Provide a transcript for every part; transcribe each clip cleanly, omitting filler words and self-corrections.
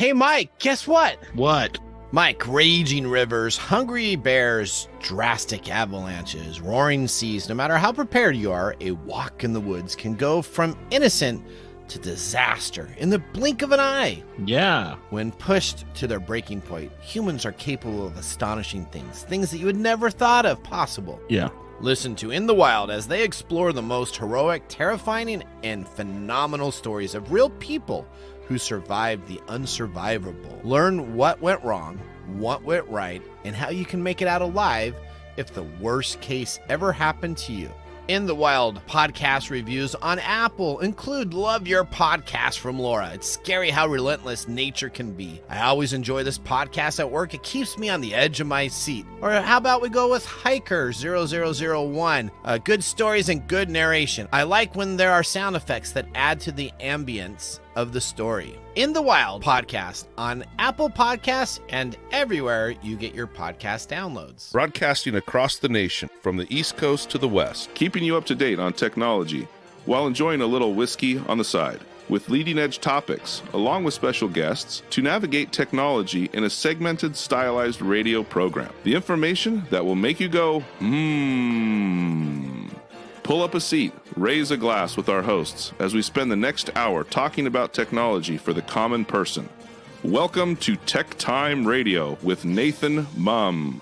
Hey, Mike, guess what? What? Mike, raging rivers, hungry bears, drastic avalanches, roaring seas, no matter how prepared you are, a walk in the woods can go from innocent to disaster in the blink of an eye. Yeah. When pushed to their breaking point, humans are capable of astonishing things that you would never thought of possible. Yeah. Listen to In the Wild as they explore the most heroic, terrifying, and phenomenal stories of real people who survived the unsurvivable. Learn what went wrong, what went right, and how you can make it out alive if the worst case ever happened to you. In the Wild podcast reviews on Apple include Love Your Podcast from Laura. It's scary how relentless nature can be. I always enjoy this podcast at work. It keeps me on the edge of my seat. Or how about we go with Hiker 0001? Good stories and good narration. I like when there are sound effects that add to the ambience of the story. In the Wild podcast on Apple Podcasts and everywhere you get your podcast downloads. Broadcasting across the nation from the East Coast to the West, keeping you up to date on technology while enjoying a little whiskey on the side, with leading edge topics along with special guests to navigate technology in a segmented, stylized radio program. The information that will make you go, Pull up a seat, raise a glass with our hosts as we spend the next hour talking about technology for the common person. Welcome to TechTime Radio with Nathan Mumm.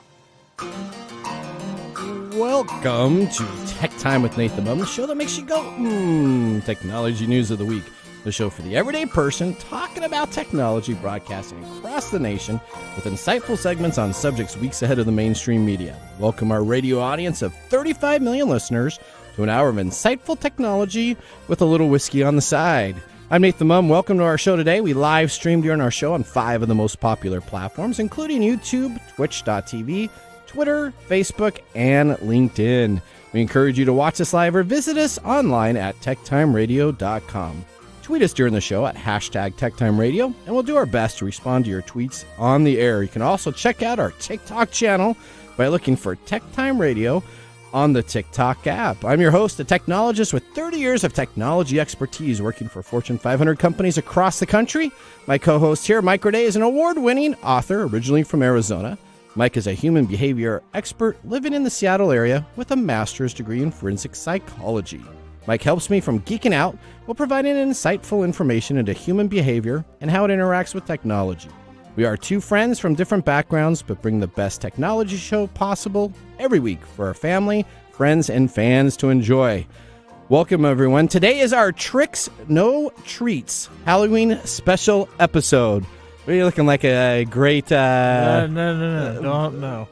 Welcome to Tech Time with Nathan Mumm, the show that makes you go, technology news of the week. The show for the everyday person talking about technology, broadcasting across the nation with insightful segments on subjects weeks ahead of the mainstream media. Welcome our radio audience of 35 million listeners to an hour of insightful technology with a little whiskey on the side. I'm Nathan Mumm. Welcome to our show today. We live stream during our show on 5 of the most popular platforms, including YouTube, Twitch.tv, Twitter, Facebook, and LinkedIn. We encourage you to watch us live or visit us online at techtimeradio.com. Tweet us during the show at hashtag TechTimeRadio, and we'll do our best to respond to your tweets on the air. You can also check out our TikTok channel by looking for TechTime Radio on the TikTok app. I'm your host, a technologist with 30 years of technology expertise working for Fortune 500 companies across the country. My co-host here, Mike Corday, is an award-winning author originally from Arizona. Mike is a human behavior expert living in the Seattle area with a master's degree in forensic psychology. Mike helps me from geeking out while providing insightful information into human behavior and how it interacts with technology. We are two friends from different backgrounds, but bring the best technology show possible every week for our family, friends, and fans to enjoy. Welcome, everyone. Today is our Tricks, No Treats Halloween special episode. We're looking like a great... No.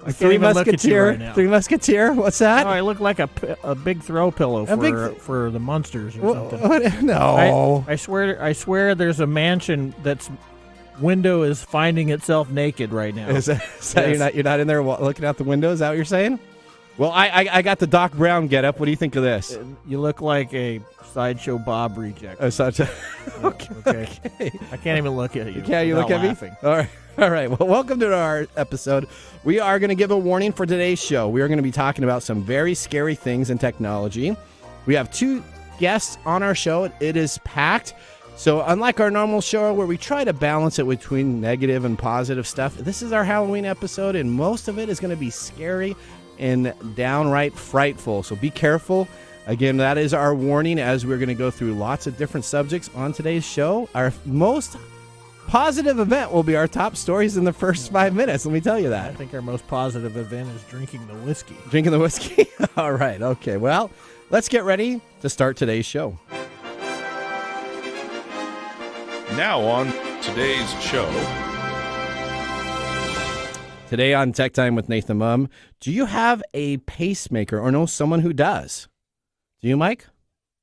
I can't even look at you right now. Three Musketeer? What's that? No, I look like a big throw pillow for the Munsters or something. What? No. I swear there's a mansion that's window is finding itself naked right now. Is that you're not in there looking out the window? Is that what you're saying? Well, I got the Doc Brown getup. What do you think of this? You look like a Sideshow Bob reject. Okay. I can't even look at you. Can't you look at laughing. me? All right. Well, welcome to our episode. We are going to give a warning for today's show. We are going to be talking about some very scary things in technology. We have 2 guests on our show. It is packed. So unlike our normal show where we try to balance it between negative and positive stuff, this is our Halloween episode, and most of it is going to be scary and downright frightful. So be careful. Again, that is our warning as we're going to go through lots of different subjects on today's show. Our most positive event will be our top stories in the first 5 minutes. Let me tell you that. I think our most positive event is drinking the whiskey. Drinking the whiskey? All right. Okay. Well, let's get ready to start today's show. Now on today's show. Today on Tech Time with Nathan Mumm, do you have a pacemaker or know someone who does? Do you, Mike?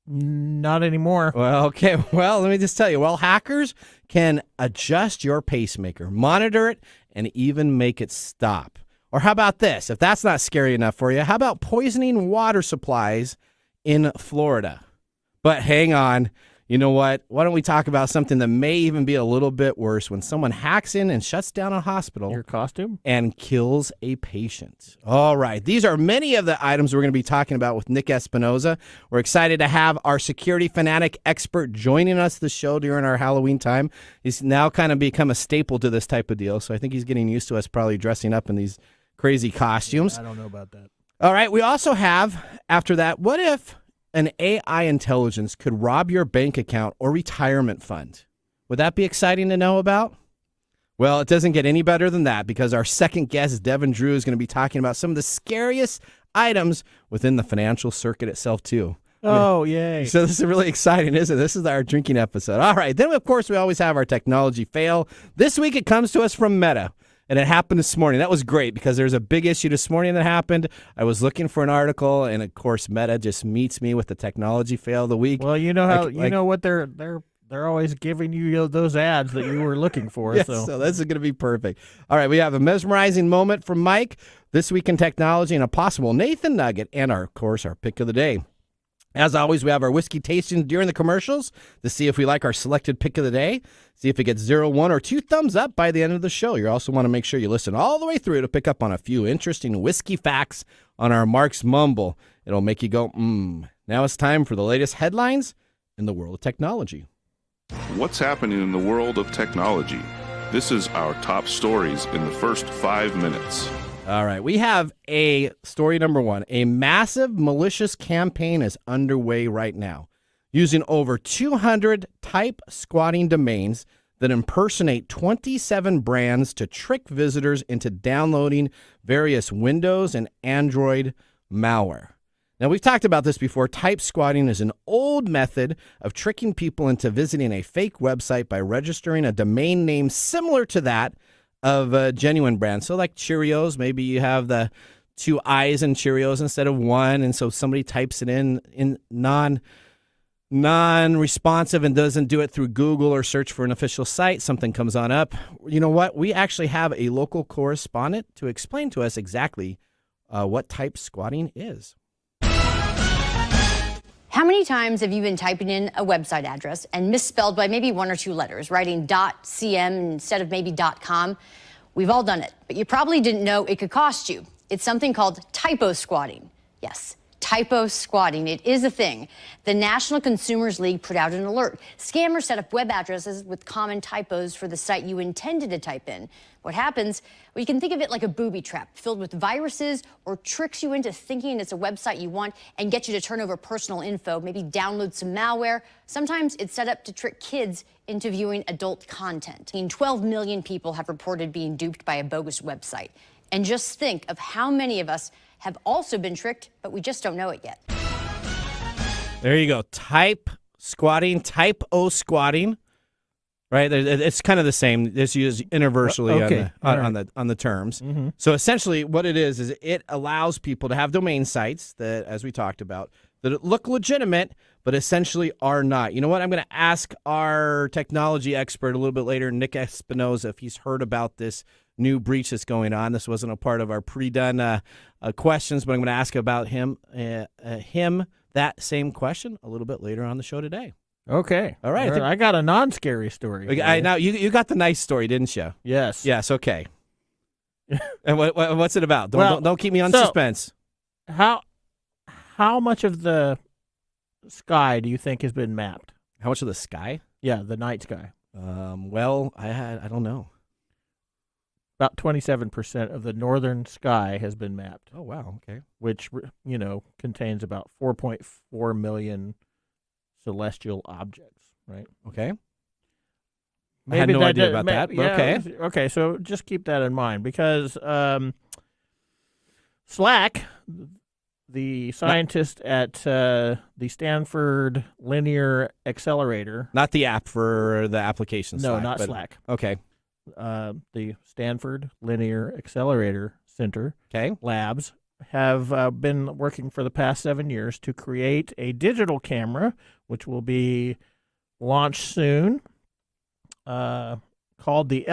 Not anymore. Well, okay. Well, let me just tell you. Well, hackers can adjust your pacemaker, monitor it, and even make it stop. Or how about this? If that's not scary enough for you, how about poisoning water supplies in Florida? But hang on. You know what? Why don't we talk about something that may even be a little bit worse when someone hacks in and shuts down a hospital. Your costume? And kills a patient. All right. These are many of the items we're going to be talking about with Nick Espinosa. We're excited to have our Security Fanatic expert joining us the show during our Halloween time. He's now kind of become a staple to this type of deal, so I think he's getting used to us probably dressing up in these crazy costumes. I don't know about that. All right. We also have, after that, what if an AI intelligence could rob your bank account or retirement fund? Would that be exciting to know about? Well, it doesn't get any better than that because our second guest, Devon Drew, is going to be talking about some of the scariest items within the financial circuit itself, too. Oh, yay. So this is really exciting, isn't it? This is our drinking episode. All right. Then, of course, we always have our technology fail. This week, it comes to us from Meta. And it happened this morning. That was great because there's a big issue this morning that happened. I was looking for an article, and of course, Meta just meets me with the technology fail of the week. Well, you know how you know what they're always giving you those ads that you were looking for. Yes, so this is going to be perfect. All right, we have a mesmerizing moment from Mike, This Week in Technology, and a possible Nathan Nugget, and of course, our pick of the day. As always, we have our whiskey tasting during the commercials to see if we like our selected pick of the day, see if it gets 0, 1, or 2 thumbs up by the end of the show. You also want to make sure you listen all the way through to pick up on a few interesting whiskey facts on our Mark's Mumble. It'll make you go, Now it's time for the latest headlines in the world of technology. What's happening in the world of technology? This is our top stories in the first 5 minutes. All right, we have a story number 1. A massive malicious campaign is underway right now, using over 200 type squatting domains that impersonate 27 brands to trick visitors into downloading various Windows and Android malware. Now, we've talked about this before. Type squatting is an old method of tricking people into visiting a fake website by registering a domain name similar to that of a genuine brand. So like Cheerios, maybe you have the 2 I's in Cheerios instead of 1, and so somebody types it in non-responsive and doesn't do it through Google or search for an official site. Something comes on up. You know what? We actually have a local correspondent to explain to us exactly what type squatting is. How many times have you been typing in a website address and misspelled by maybe 1 or 2 letters, writing .cm instead of maybe .com? We've all done it, but you probably didn't know it could cost you. It's something called typo squatting. Yes, typo squatting. It is a thing. The National Consumers League put out an alert. Scammers set up web addresses with common typos for the site you intended to type in. What happens? Well, you can think of it like a booby trap filled with viruses or tricks you into thinking it's a website you want and get you to turn over personal info, maybe download some malware. Sometimes it's set up to trick kids into viewing adult content. 12 million people have reported being duped by a bogus website. And just think of how many of us have also been tricked, but we just don't know it yet. There you go. Type squatting, typo squatting. Right, it's kind of the same. It's used universally on the terms. Mm-hmm. So essentially, what it is it allows people to have domain sites that, as we talked about, that look legitimate, but essentially are not. You know what? I'm going to ask our technology expert a little bit later, Nick Espinosa, if he's heard about this new breach that's going on. This wasn't a part of our pre-done questions, but I'm going to ask about him that same question a little bit later on the show today. Okay. All right. I got a non-scary story. Now you got the nice story, didn't you? Yes. Yes. Okay. And what's it about? Don't keep me on suspense. How much of the sky do you think has been mapped? How much of the sky? Yeah, the night sky. Well, I don't know. About 27% of the northern sky has been mapped. Oh wow. Okay. Which contains about 4.4 million celestial objects, right? Okay. I had no idea about that. Yeah, okay. Okay, so just keep that in mind because SLAC, the scientist at the Stanford Linear Accelerator. Not the app for the application No, Slack, not Slack. Okay. The Stanford Linear Accelerator Center labs have been working for the past 7 years to create a digital camera, which will be launched soon, called the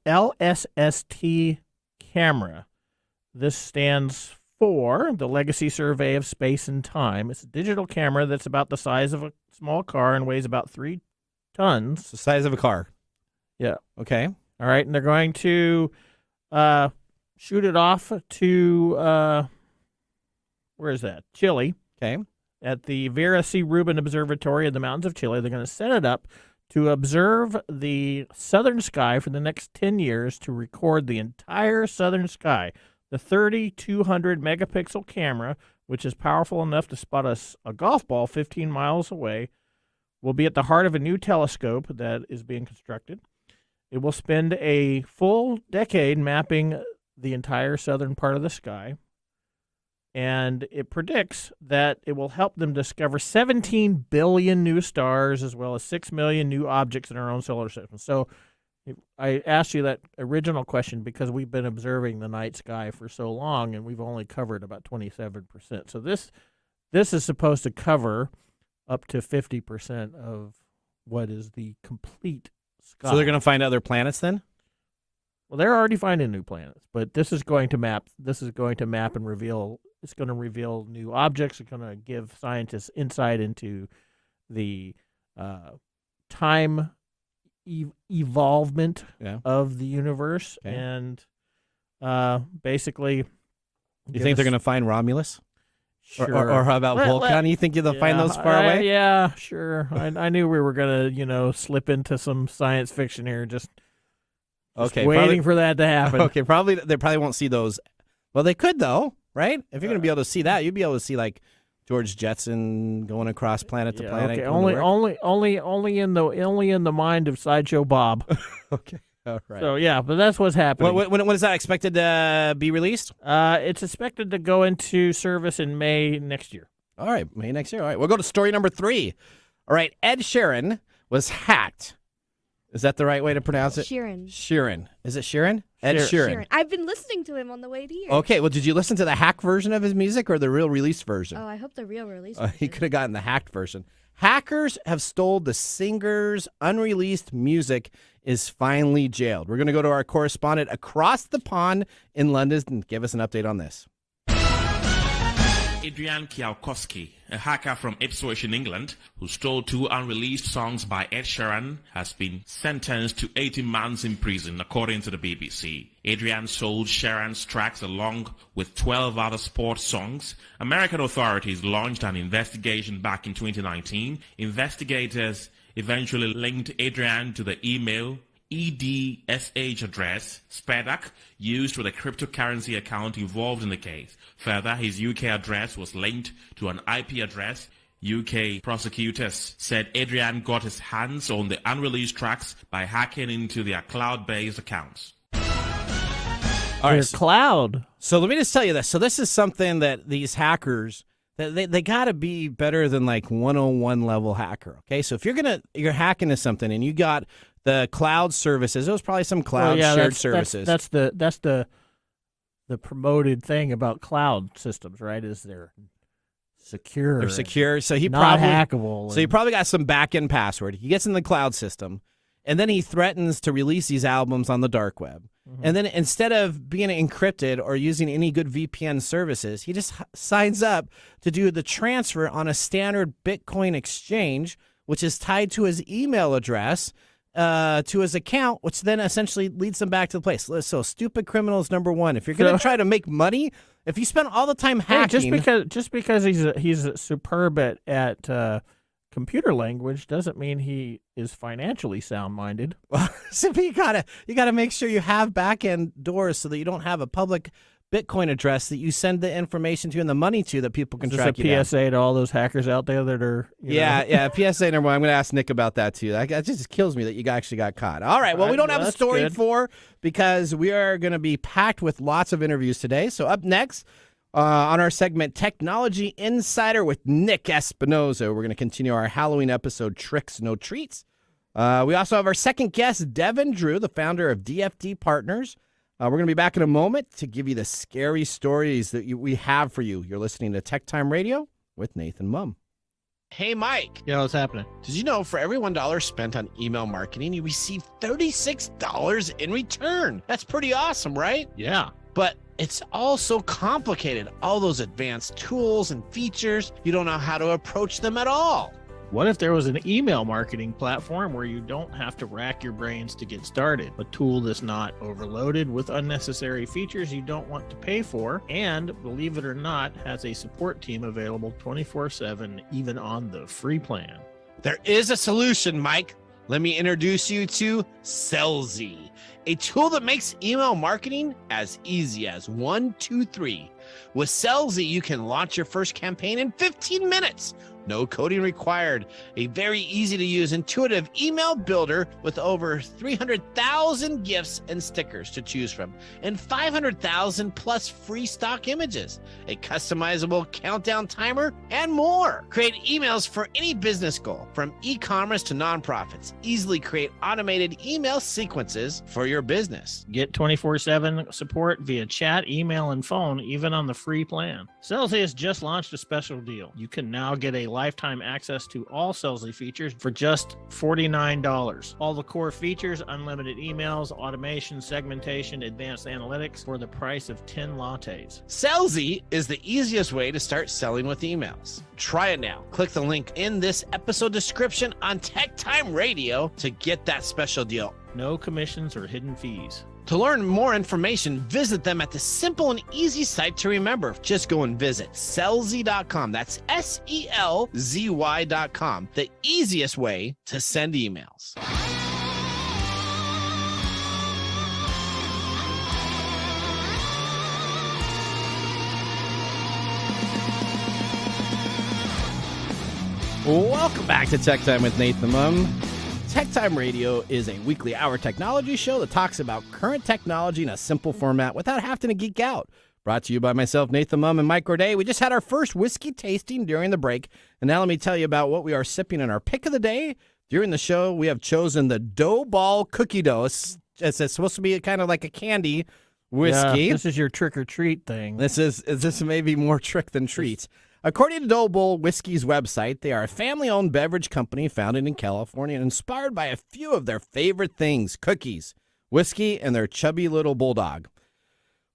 LSST camera. This stands 4, The Legacy Survey of Space and Time. It's a digital camera that's about the size of a small car and weighs about 3 tons. It's the size of a car. Yeah. Okay. All right, and they're going to shoot it off to, where is that? Chile. Okay. At the Vera C. Rubin Observatory in the mountains of Chile. They're going to set it up to observe the southern sky for the next 10 years to record the entire southern sky. The 3,200 megapixel camera, which is powerful enough to spot a golf ball 15 miles away, will be at the heart of a new telescope that is being constructed. It will spend a full decade mapping the entire southern part of the sky. And it predicts that it will help them discover 17 billion new stars as well as 6 million new objects in our own solar system. So I asked you that original question because we've been observing the night sky for so long, and we've only covered about 27%. So this is supposed to cover up to 50% of what is the complete sky. So they're going to find other planets then? Well, they're already finding new planets, but this is going to map. This is going to map and reveal. It's going to reveal new objects. It's going to give scientists insight into the time evolvement of the universe, and basically, you think they're going to find Romulus? Sure. Or how about Vulcan? You think they'll find those far away? Yeah, sure. I knew we were going to, slip into some science fiction here. Just waiting for that to happen. Okay, they probably won't see those. Well, they could though, right? If you're going to be able to see that, you'd be able to see like George Jetson going across planet to planet. Okay, only in the mind of Sideshow Bob. Okay. All right. So, yeah, but that's what's happening. When is that expected to be released? It's expected to go into service in May next year. All right, May next year. All right, we'll go to story number 3. All right, Ed Sheeran was hacked. Is that the right way to pronounce it? Sheeran. Is it Sheeran? Ed Sheeran. I've been listening to him on the way to here. Okay, well, did you listen to the hack version of his music or the real release version? Oh, I hope the real release version. He could have gotten the hacked version. Hackers have stole the singer's unreleased music is finally jailed. We're going to go to our correspondent across the pond in London and give us an update on this. Adrian Kialkowski, a hacker from Ipswich in England, who stole 2 unreleased songs by Ed Sheeran, has been sentenced to 18 months in prison, according to the BBC. Adrian sold Sheeran's tracks along with 12 other sports songs. American authorities launched an investigation back in 2019. Investigators eventually linked Adrian to the email EDSH address, SPEDAC, used with a cryptocurrency account involved in the case. Further, his UK address was linked to an IP address. UK prosecutors said Adrian got his hands on the unreleased tracks by hacking into their cloud-based accounts. All right, cloud. So let me just tell you this. So this is something that these hackers, they got to be better than like 101 level hacker. Okay, so if you're hacking into something and you got the cloud services, it was probably some cloud shared services. That's the promoted thing about cloud systems, right? Is they're secure. They're secure. So he not probably hackable. So he probably got some back-end password. He gets in the cloud system, and then he threatens to release these albums on the dark web. Mm-hmm. And then instead of being encrypted or using any good VPN services, he just signs up to do the transfer on a standard Bitcoin exchange, which is tied to his email address, to his account, which then essentially leads them back to the place. So stupid criminals, number one. If you're going to try to make money, if you spend all the time hacking, just because he's superb at computer language doesn't mean he is financially sound-minded. Well, so you gotta make sure you have back-end doors so that you don't have a public Bitcoin address that you send the information to and the money to that people can track you down. Is this a PSA to all those hackers out there that are... Yeah, PSA number one. I'm going to ask Nick about that, too. That just kills me that you actually got caught. All right, well, we don't have a story for because we are going to be packed with lots of interviews today. So up next on our segment, Technology Insider with Nick Espinosa, we're going to continue our Halloween episode, Tricks, No Treats. We also have our second guest, Devon Drew, the founder of DFD Partners. We're going to be back in a moment to give you the scary stories that we have for you. You're listening to Tech Time Radio with Nathan Mumm. Hey, Mike. Yeah, what's happening? Did you know for every $1 spent on email marketing, you receive $36 in return? That's pretty awesome, right? Yeah. But It's all so complicated. All those advanced tools and features, you don't know how to approach them at all. What if there was an email marketing platform where you don't have to rack your brains to get started? A tool that's not overloaded with unnecessary features you don't want to pay for, and believe it or not, has a support team available 24/7, even on the free plan. There is a solution, Mike. Let me introduce you to Sellzy, a tool that makes email marketing as easy as 1, 2, 3. With Sellzy, you can launch your first campaign in 15 minutes. No coding required. A very easy to use, intuitive email builder with over 300,000 gifts and stickers to choose from, and 500,000 plus free stock images, a customizable countdown timer, and more. Create emails for any business goal, from e-commerce to nonprofits. Easily create automated email sequences for your business. Get 24/7 support via chat, email, and phone, even on the free plan. Sellzy has just launched a special deal. You can now get a lifetime access to all Sellzy features for just $49. All the core features, unlimited emails, automation, segmentation, advanced analytics for the price of 10 lattes. Sellzy is the easiest way to start selling with emails. Try it now. Click the link in this episode description on TechTime Radio to get that special deal. No commissions or hidden fees. To learn more information, visit them at the simple and easy site to remember. Just go and visit sellzy.com. That's SELZY.com. The easiest way to send emails. Welcome back to Tech Time with Nathan Mumm. Tech Time Radio is a weekly hour technology show that talks about current technology in a simple format without having to geek out. Brought to you by myself, Nathan Mumm, and Mike Gorday. We just had our first whiskey tasting during the break, and now let me tell you about what we are sipping in our pick of the day. During the show, we have chosen the Dough Ball Cookie Dough. It's supposed to be kind of like a candy whiskey. Yeah, this is your trick-or-treat thing. This may be more trick than treat. According to Dough Bowl Whiskey's website, they are a family-owned beverage company founded in California and inspired by a few of their favorite things: cookies, whiskey, and their chubby little bulldog.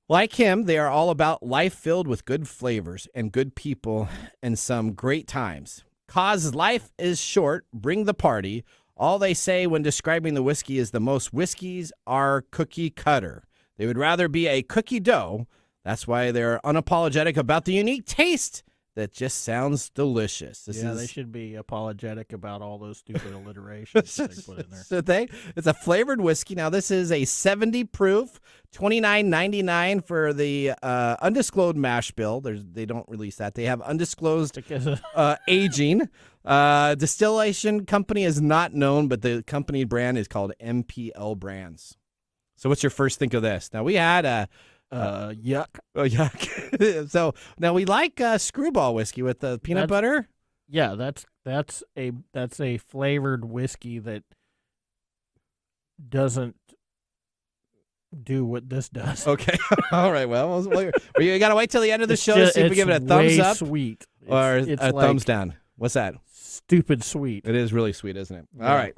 Like him, they are all about life filled with good flavors and good people and some great times. 'Cause life is short, bring the party. All they say when describing the whiskey is the most whiskeys are cookie cutter. They would rather be a cookie dough. That's why they're unapologetic about the unique taste that just sounds delicious. They should be apologetic about all those stupid alliterations they put in there. So it's a flavored whiskey. Now, this is a 70 proof, $29.99 for the undisclosed mash bill. They don't release that. They have undisclosed aging. Distillation company is not known, but the company brand is called MPL Brands. So what's your first think of this? Now, we had yuck. Oh, yuck. So now we like screwball whiskey with the peanut butter. Yeah, that's a flavored whiskey that doesn't do what this does. Okay. All right. Well, you got to wait till the end of the show to see if we give it a thumbs up sweet. or it's a like thumbs down. What's that? Stupid sweet. It is really sweet, isn't it? Yeah. All right.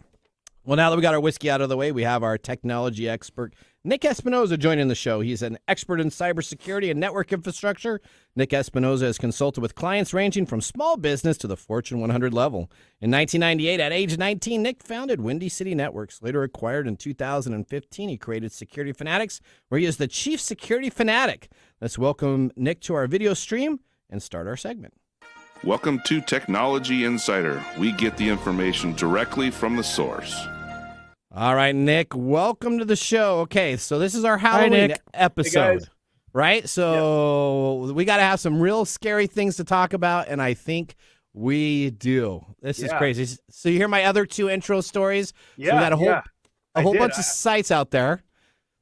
Well, now that we got our whiskey out of the way, we have our technology expert, Nick Espinosa, joining the show. He's an expert in cybersecurity and network infrastructure. Nick Espinosa has consulted with clients ranging from small business to the Fortune 100 level. In 1998, at age 19, Nick founded Windy City Networks. Later acquired in 2015, he created Security Fanatics, where he is the chief security fanatic. Let's welcome Nick to our video stream and start our segment. Welcome to Technology Insider. We get the information directly from the source. All right, Nick, welcome to the show. Okay, so this is our Halloween episode, right? So we got to have some real scary things to talk about, and I think we do. This is crazy. So you hear my other two intro stories? Yeah, so we got a whole bunch of sites out there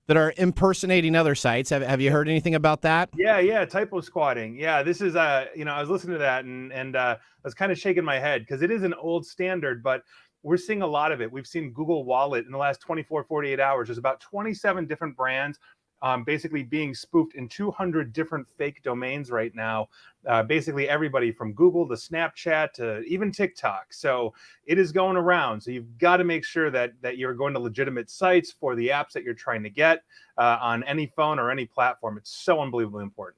that are impersonating other sites. Have you heard anything about that? Yeah, typo squatting. Yeah, this is I was listening to that and I was kind of shaking my head because it is an old standard, but we're seeing a lot of it. We've seen Google Wallet in the last 24, 48 hours. There's about 27 different brands basically being spoofed in 200 different fake domains right now. Basically everybody from Google to Snapchat to even TikTok. So it is going around. So you've got to make sure that you're going to legitimate sites for the apps that you're trying to get on any phone or any platform. It's so unbelievably important.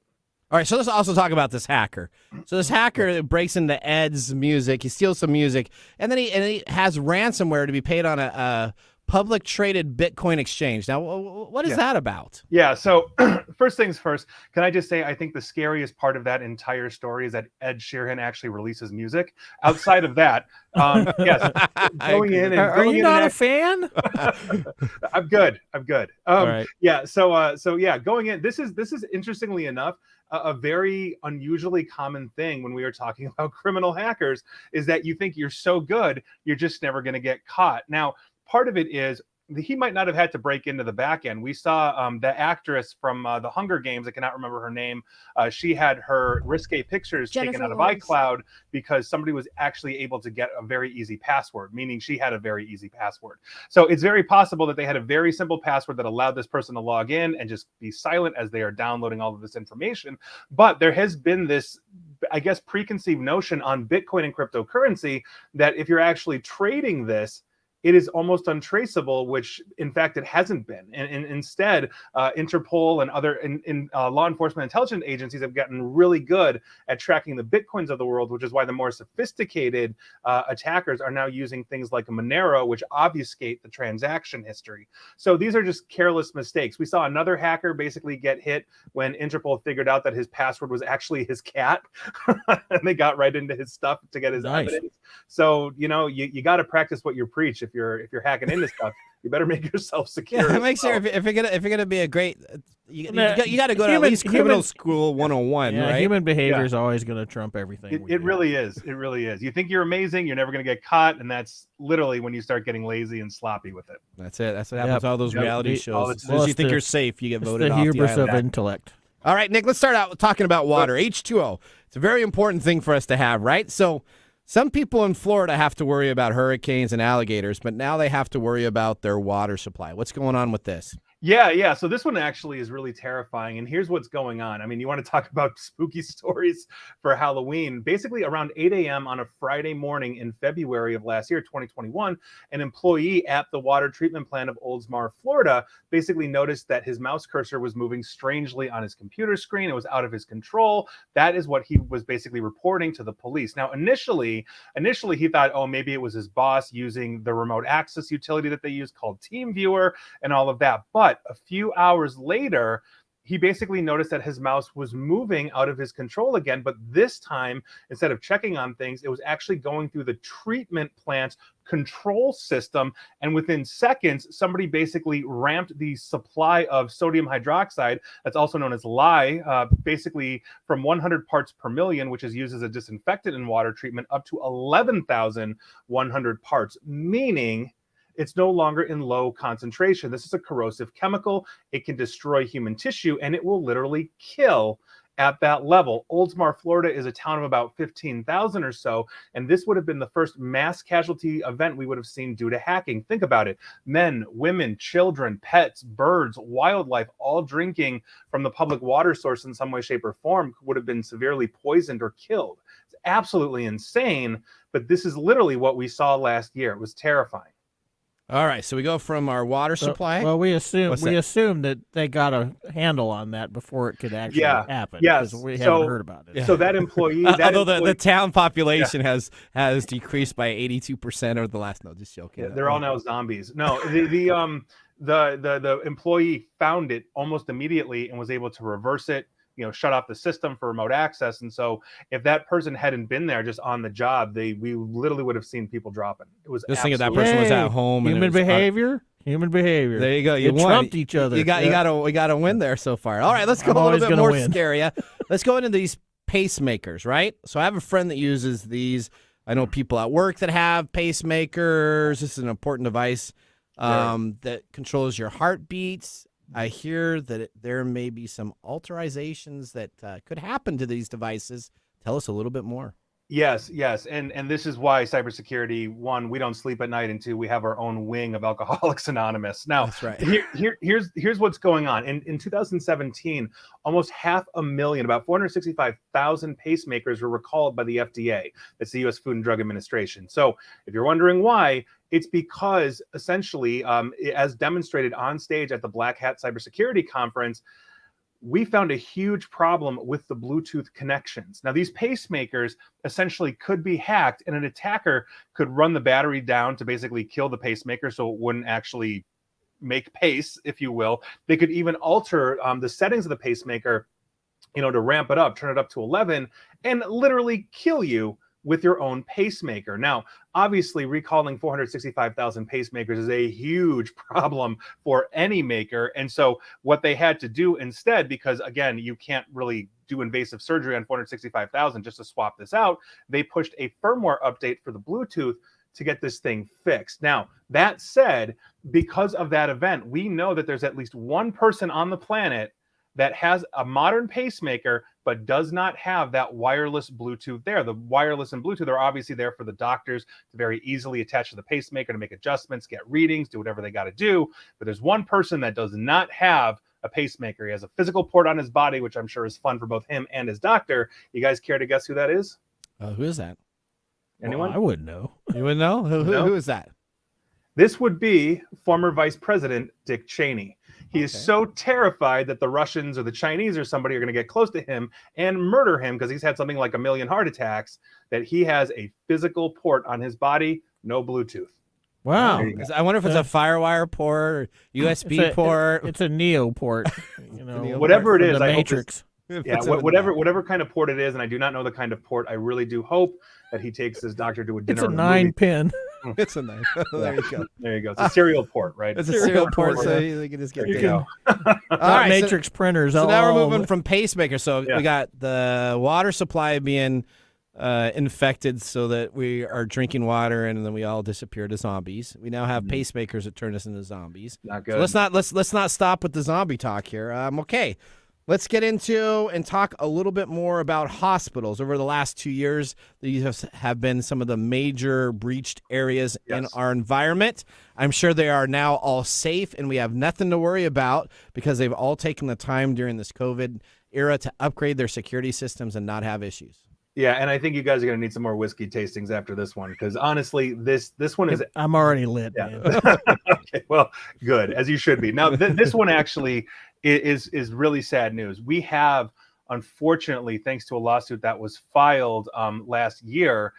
All right, so let's also talk about this hacker. So this hacker breaks into Ed's music. He steals some music, and then he has ransomware to be paid on a public traded Bitcoin exchange. Now, what is that about? Yeah, so first things first, can I just say I think the scariest part of that entire story is that Ed Sheeran actually releases music. Outside of that, yes, going in and are you not a fan? I'm good. All right. Yeah, so yeah, going in. This is interestingly enough a very unusually common thing when we are talking about criminal hackers is that you think you're so good, you're just never going to get caught. Now, part of it is he might not have had to break into the back end. We saw the actress from the Hunger Games, I cannot remember her name. She had her risque pictures taken out of iCloud because somebody was actually able to get a very easy password, meaning she had a very easy password. So it's very possible that they had a very simple password that allowed this person to log in and just be silent as they are downloading all of this information. But there has been this, I guess, preconceived notion on Bitcoin and cryptocurrency that if you're actually trading this, it is almost untraceable, which in fact it hasn't been. And instead, Interpol and other law enforcement intelligence agencies have gotten really good at tracking the Bitcoins of the world, which is why the more sophisticated attackers are now using things like Monero, which obfuscate the transaction history. So these are just careless mistakes. We saw another hacker basically get hit when Interpol figured out that his password was actually his cat, and they got right into his stuff to get his evidence. So, you know, you got to practice what you preach. If you're hacking into stuff, you better make yourself secure. Yeah, make sure if you're gonna be a great, you got to go to at least criminal school 101, right? Human behavior is always going to trump everything. It really is. It really is. You think you're amazing, you're never going to get caught, and that's literally when you start getting lazy and sloppy with it. That's it. That's what happens with all those reality shows. As soon as you think you're safe, you get voted off. The hubris island. of intellect. All right, Nick, let's start out talking about water. H2O. It's a very important thing for us to have, right? So some people in Florida have to worry about hurricanes and alligators, but now they have to worry about their water supply. What's going on with this? Yeah. So this one actually is really terrifying. And here's what's going on. I mean, you want to talk about spooky stories for Halloween. Basically, around 8 a.m. on a Friday morning in February of last year, 2021, an employee at the water treatment plant of Oldsmar, Florida, basically noticed that his mouse cursor was moving strangely on his computer screen. It was out of his control. That is what he was basically reporting to the police. Now, initially he thought, oh, maybe it was his boss using the remote access utility that they use called TeamViewer and all of that. But a few hours later, he basically noticed that his mouse was moving out of his control again. But this time, instead of checking on things, it was actually going through the treatment plant's control system. And within seconds, somebody basically ramped the supply of sodium hydroxide, that's also known as lye, basically from 100 parts per million, which is used as a disinfectant in water treatment, up to 11,100 parts, meaning it's no longer in low concentration. This is a corrosive chemical. It can destroy human tissue, and it will literally kill at that level. Oldsmar, Florida is a town of about 15,000 or so, and this would have been the first mass casualty event we would have seen due to hacking. Think about it. Men, women, children, pets, birds, wildlife, all drinking from the public water source in some way, shape, or form would have been severely poisoned or killed. It's absolutely insane, but this is literally what we saw last year. It was terrifying. All right, so we go from our water supply. Well, we assume that they got a handle on that before it could actually happen. Yes, because we haven't heard about it. So that employee, the town population has decreased by 82% over the last. No, just joking. Yeah, they're all now zombies. No, the employee found it almost immediately and was able to reverse it. You know, shut off the system for remote access. And so if that person hadn't been there just on the job, we literally would have seen people dropping. It was just thinking that person was at home. Human behavior. There you go. You trumped each other. We got to win there so far. All right, let's go a little bit more scary. Let's go into these pacemakers, right? So I have a friend that uses these. I know people at work that have pacemakers. This is an important device that controls your heartbeats. I hear that there may be some authorizations that could happen to these devices. Tell us a little bit more. Yes, and this is why cybersecurity, one, we don't sleep at night, and two, we have our own wing of Alcoholics Anonymous. Now, That's right. here's what's going on. In 2017, almost 500,000, about 465,000 pacemakers were recalled by the FDA. That's the U.S. Food and Drug Administration. So, if you're wondering why, it's because essentially, as demonstrated on stage at the Black Hat Cybersecurity Conference, we found a huge problem with the Bluetooth connections. Now, these pacemakers essentially could be hacked, and an attacker could run the battery down to basically kill the pacemaker so it wouldn't actually make pace, if you will. They could even alter the settings of the pacemaker, to ramp it up, turn it up to 11, and literally kill you with your own pacemaker. Now, obviously, recalling 465,000 pacemakers is a huge problem for any maker. And so what they had to do instead, because again, you can't really do invasive surgery on 465,000 just to swap this out, they pushed a firmware update for the Bluetooth to get this thing fixed. Now, that said, because of that event, we know that there's at least one person on the planet that has a modern pacemaker but does not have that wireless Bluetooth there. The wireless and Bluetooth are obviously there for the doctors to very easily attach to the pacemaker to make adjustments, get readings, do whatever they got to do. But there's one person that does not have a pacemaker. He has a physical port on his body, which I'm sure is fun for both him and his doctor. You guys care to guess who that is? Who is that? Anyone? Well, I wouldn't know. You would know? Who is that? This would be former Vice President Dick Cheney. He is so terrified that the Russians or the Chinese or somebody are going to get close to him and murder him because he's had something like 1 million heart attacks that he has a physical port on his body, no Bluetooth. Wow. I wonder if it's a FireWire port or USB port. It's a Neo port. Whatever it is, the I Matrix. Whatever kind of port it is, and I do not know the kind of port. I really do hope that he takes his doctor to a dinner. It's a 9-pin. It's a 9. There you go. There you go. It's a serial port, right? It's a serial port, so you can just get it. All right, Matrix printers. So now we're moving from pacemaker. So we got the water supply being infected, so that we are drinking water and then we all disappear to zombies. We now have pacemakers that turn us into zombies. Not good. So let's not stop with the zombie talk here. Okay. Let's get into and talk a little bit more about hospitals. Over the last 2 years, these have been some of the major breached areas in our environment. I'm sure they are now all safe, and we have nothing to worry about because they've all taken the time during this COVID era to upgrade their security systems and not have issues. Yeah, and I think you guys are going to need some more whiskey tastings after this one because honestly, this one is. I'm already lit. Yeah. Man. Okay, well, good, as you should be. Now, this one actually is really sad news. We have, unfortunately, thanks to a lawsuit that was filed last year,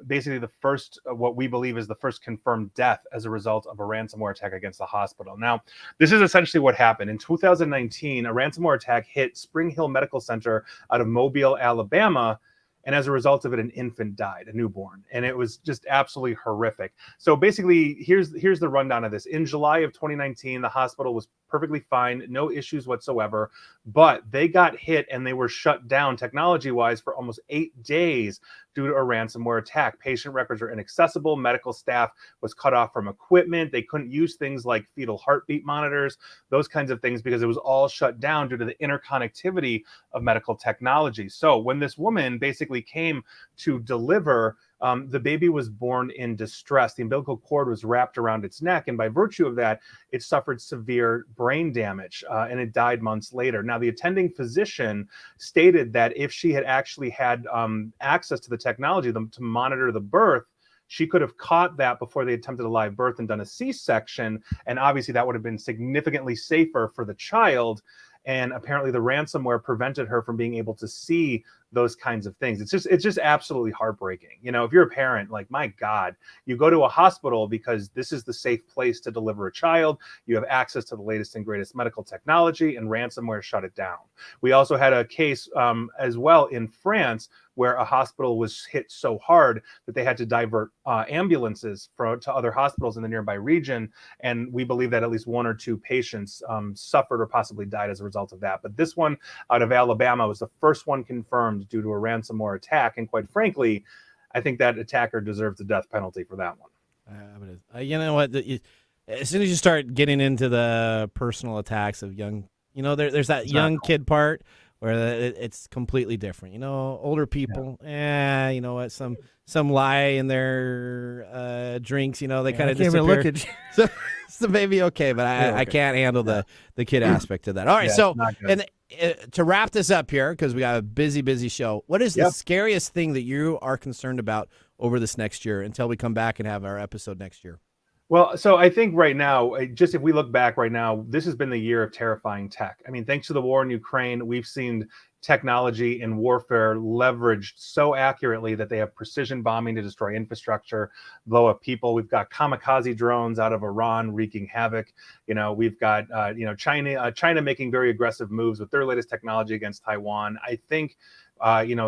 basically the first, what we believe is the first confirmed death as a result of a ransomware attack against the hospital. Now, this is essentially what happened. In 2019, a ransomware attack hit Spring Hill Medical Center out of Mobile, Alabama. And as a result of it, an infant died, a newborn. And it was just absolutely horrific. So basically, here's the rundown of this. In July of 2019, the hospital was perfectly fine, no issues whatsoever. But they got hit and they were shut down technology-wise for almost 8 days due to a ransomware attack. Patient records were inaccessible. Medical staff was cut off from equipment. They couldn't use things like fetal heartbeat monitors, those kinds of things, because it was all shut down due to the interconnectivity of medical technology. So when this woman basically came to deliver, the baby was born in distress. The umbilical cord was wrapped around its neck, and by virtue of that, it suffered severe brain damage, and it died months later. Now, the attending physician stated that if she had actually had access to the technology to monitor the birth, she could have caught that before they attempted a live birth and done a C-section, and obviously that would have been significantly safer for the child. And apparently the ransomware prevented her from being able to see those kinds of things. It's just absolutely heartbreaking. If you're a parent, like, my God, you go to a hospital because this is the safe place to deliver a child. You have access to the latest and greatest medical technology, and ransomware shut it down. We also had a case as well in France where a hospital was hit so hard that they had to divert ambulances to other hospitals in the nearby region. And we believe that at least 1 or 2 patients suffered or possibly died as a result of that. But this one out of Alabama was the first one confirmed due to a ransomware attack. And quite frankly, I think that attacker deserves the death penalty for that one. You know what? As soon as you start getting into the personal attacks of young, there's that young kid part where it's completely different. Older people, you know what, some lie in their drinks, they kind of I can't even disappear. look at you. So maybe okay, but I can't handle the kid aspect of that. All right, so and to wrap this up here, because we got a busy show, what is the scariest thing that you are concerned about over this next year until we come back and have our episode next year? Well, so I think right now, just if we look back right now, this has been the year of terrifying tech. I mean, thanks to the war in Ukraine, we've seen technology in warfare leveraged so accurately that they have precision bombing to destroy infrastructure, blow up people. We've got kamikaze drones out of Iran wreaking havoc. We've got China making very aggressive moves with their latest technology against Taiwan. I think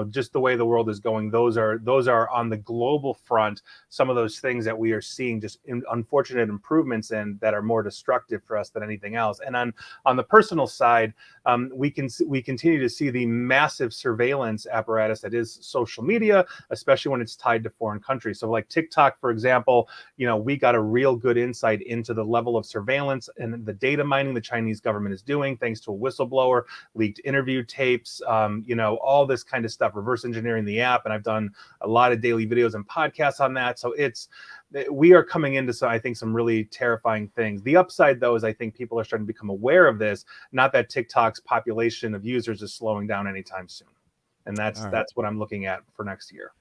just the way the world is going, those are on the global front, some of those things that we are seeing just unfortunate improvements in that are more destructive for us than anything else. And on the personal side, we continue to see the massive surveillance apparatus that is social media, especially when it's tied to foreign countries. So like TikTok, for example, we got a real good insight into the level of surveillance and the data mining the Chinese government is doing, thanks to a whistleblower, leaked interview tapes, all this kind of stuff, reverse engineering the app. And I've done a lot of daily videos and podcasts on that. So we are coming into some really terrifying things. The upside, though, is I think people are starting to become aware of this, not that TikTok's population of users is slowing down anytime soon. And that's what I'm looking at for next year.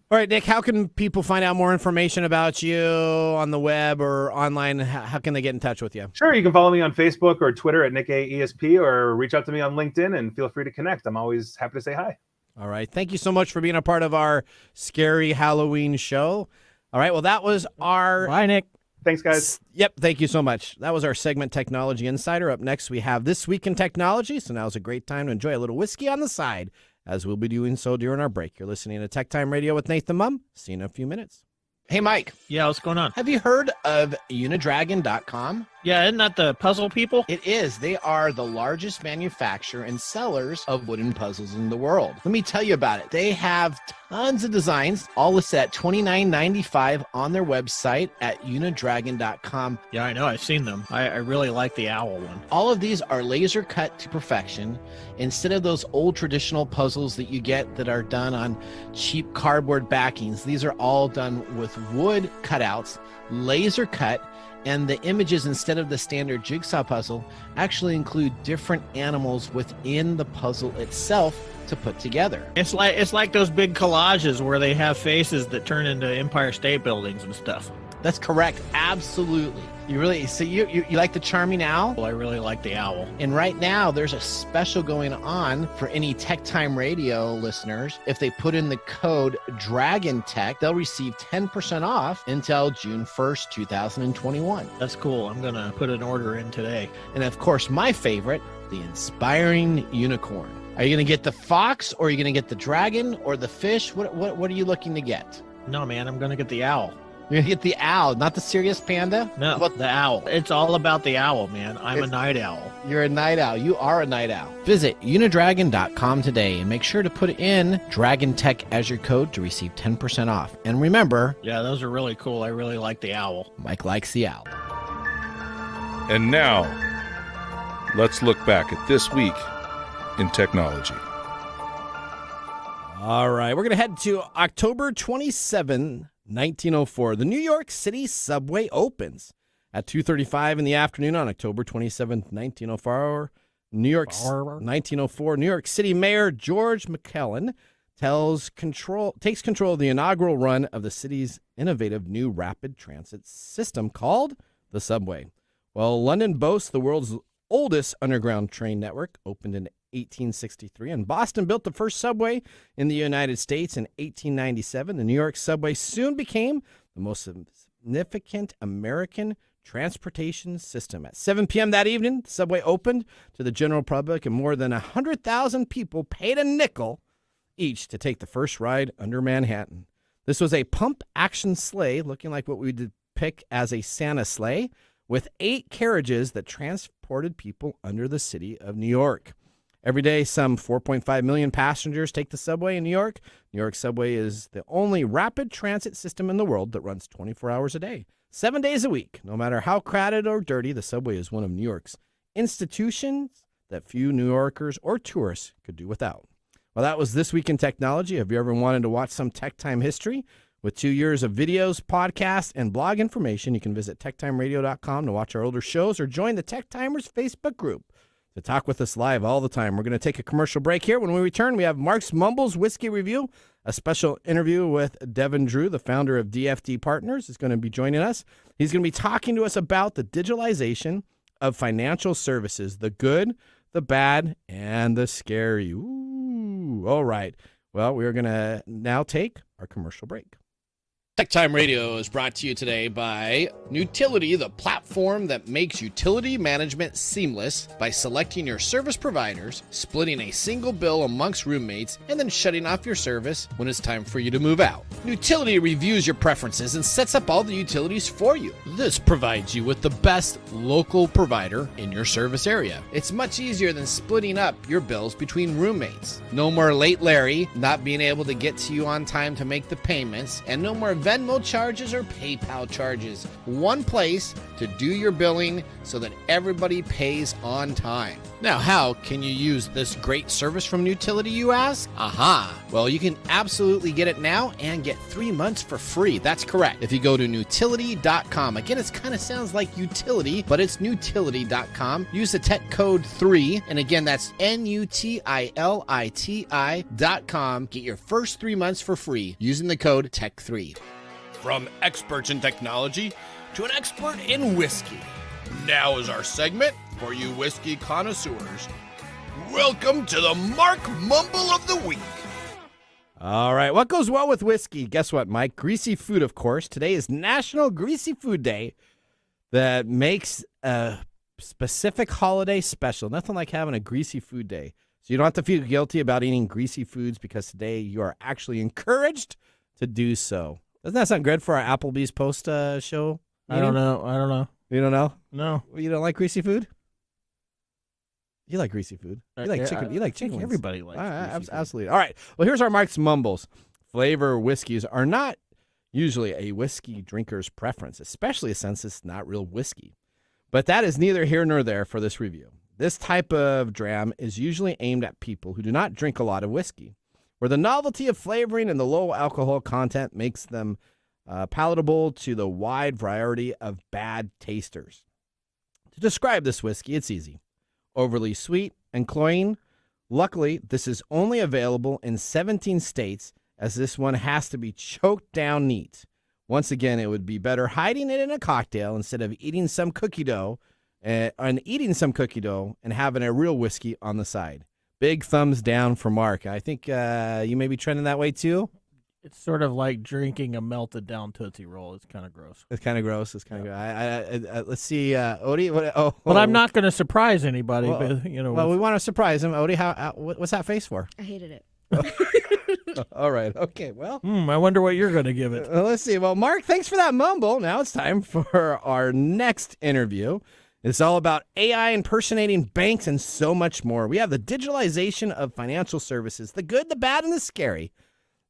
All right, Nick, how can people find out more information about you on the web or online? How can they get in touch with you? Sure, you can follow me on Facebook or Twitter at NickAESP, or reach out to me on LinkedIn and feel free to connect. I'm always happy to say hi. All right. Thank you so much for being a part of our scary Halloween show. All right. Well, that was our... Bye, Nick. Thanks, guys. Yep. Thank you so much. That was our segment Technology Insider. Up next, we have This Week in Technology. So now's a great time to enjoy a little whiskey on the side, as we'll be doing so during our break. You're listening to Tech Time Radio with Nathan Mumm. See you in a few minutes. Hey, Mike. Yeah, what's going on? Have you heard of Unidragon.com? Yeah, isn't that the puzzle people? It is. They are the largest manufacturer and sellers of wooden puzzles in the world. Let me tell you about it. They have tons of designs, all listed at $29.95 on their website at unidragon.com. Yeah, I know. I've seen them. I really like the owl one. All of these are laser cut to perfection. Instead of those old traditional puzzles that you get that are done on cheap cardboard backings, these are all done with wood cutouts, laser cut. And the images, instead of the standard jigsaw puzzle, actually include different animals within the puzzle itself to put together. It's like those big collages where they have faces that turn into Empire State Buildings and stuff. That's correct. Absolutely. You like the charming owl? Well, I really like the owl. And right now, there's a special going on for any Tech Time Radio listeners. If they put in the code DRAGONTECH, they'll receive 10% off until June 1st, 2021. That's cool. I'm going to put an order in today. And of course, my favorite, the Inspiring Unicorn. Are you going to get the fox, or are you going to get the dragon, or the fish? What are you looking to get? No, man, I'm going to get the owl. You're going to get the owl, not the serious panda? No, the owl. It's all about the owl, man. I'm a night owl. You're a night owl. You are a night owl. Visit unidragon.com today and make sure to put in Dragon Tech as your code to receive 10% off. And remember... Yeah, those are really cool. I really like the owl. Mike likes the owl. And now, let's look back at this week in technology. All right, we're going to head to October 27, 1904. The New York City subway opens at 2:35 in the afternoon on October 27, 1904. 1904. New York City Mayor George McClellan takes control of the inaugural run of the city's innovative new rapid transit system called the subway. Well, London boasts the world's oldest underground train network, opened in 1863, and Boston built the first subway in the United States in 1897. The New York subway soon became the most significant American transportation system. At 7 p.m. that evening, the subway opened to the general public, and more than 100,000 people paid a nickel each to take the first ride under Manhattan. This was a pump-action sleigh, looking like what we depict as a Santa sleigh, with 8 carriages that transported people under the city of New York. Every day, some 4.5 million passengers take the subway in New York. New York subway is the only rapid transit system in the world that runs 24 hours a day, 7 days a week. No matter how crowded or dirty, the subway is one of New York's institutions that few New Yorkers or tourists could do without. Well, that was This Week in Technology. Have you ever wanted to watch some TechTime history? With 2 years of videos, podcasts, and blog information, you can visit techtimeradio.com to watch our older shows or join the Tech Timers Facebook group to talk with us live all the time. We're going to take a commercial break here. When we return, we have Mark's Mumbles Whiskey Review, a special interview with Devon Drew, the founder of DFD Partners, is going to be joining us. He's going to be talking to us about the digitalization of financial services, the good, the bad, and the scary. Ooh, all right. Well, we're going to now take our commercial break. TechTime Radio is brought to you today by Nutility, the platform that makes utility management seamless by selecting your service providers, splitting a single bill amongst roommates, and then shutting off your service when it's time for you to move out. Nutility reviews your preferences and sets up all the utilities for you. This provides you with the best local provider in your service area. It's much easier than splitting up your bills between roommates. No more late Larry, not being able to get to you on time to make the payments, and no more Venmo charges or PayPal charges. One place to do your billing so that everybody pays on time. Now, how can you use this great service from Nutility, you ask? Aha! Well, you can absolutely get it now and get 3 months for free. That's correct. If you go to Nutility.com, again, it kind of sounds like utility, but it's Nutility.com. Use the tech code 3, and again, that's NUTILITI.com. Get your first 3 months for free using the code TECH3. From experts in technology to an expert in whiskey. Now is our segment for you whiskey connoisseurs. Welcome to the Mark Mumble of the Week. All right, what goes well with whiskey? Guess what, Mike? Greasy food, of course. Today is National Greasy Food Day that makes a specific holiday special. Nothing like having a greasy food day. So you don't have to feel guilty about eating greasy foods because today you are actually encouraged to do so. Doesn't that sound good for our Applebee's post show? I don't know. You don't know? No. You don't like greasy food? You like greasy food. You like Yeah, chicken. You like chicken. wings. Everybody likes greasy food. Absolutely. All right. Well, here's our Mark's Mumbles. Flavor whiskeys are not usually a whiskey drinker's preference, especially since it's not real whiskey. But that is neither here nor there for this review. This type of dram is usually aimed at people who do not drink a lot of whiskey, where the novelty of flavoring and the low alcohol content makes them palatable to the wide variety of bad tasters. To describe this whiskey, it's easy. Overly sweet and cloying. Luckily, this is only available in 17 states, as this one has to be choked down neat. Once again, it would be better hiding it in a cocktail instead of eating some cookie dough and having a real whiskey on the side. Big thumbs down for Mark. I think you may be trending that way too. It's sort of like drinking a melted down Tootsie Roll. It's kind of gross. It's kind of gross. It's kind of. Let's see, Odie. But I'm not going to surprise anybody. Well, but, you know. Well, we want to surprise him, Odie. What's that face for? I hated it. All right. Okay. Well, I wonder what you're going to give it. Let's see. Well, Mark, thanks for that mumble. Now it's time for our next interview. It's all about AI impersonating banks and so much more. We have the digitalization of financial services, the good, the bad, and the scary.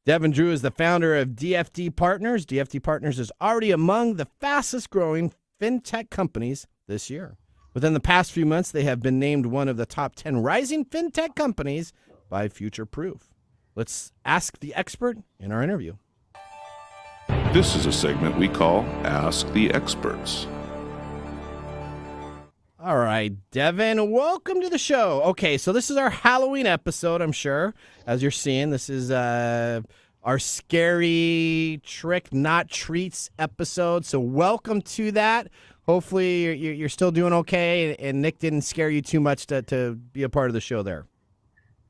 Devon Drew is the founder of DFD Partners. DFD Partners is already among the fastest growing fintech companies this year. Within the past few months, they have been named one of the top 10 rising fintech companies by Future Proof. Let's ask the expert in our interview. This is a segment we call Ask the Experts. All right, Devon, welcome to the show. Okay, so this is our Halloween episode, I'm sure. As you're seeing, this is our scary trick, not treats episode. So welcome to that. Hopefully you're still doing okay, and Nick didn't scare you too much to be a part of the show there.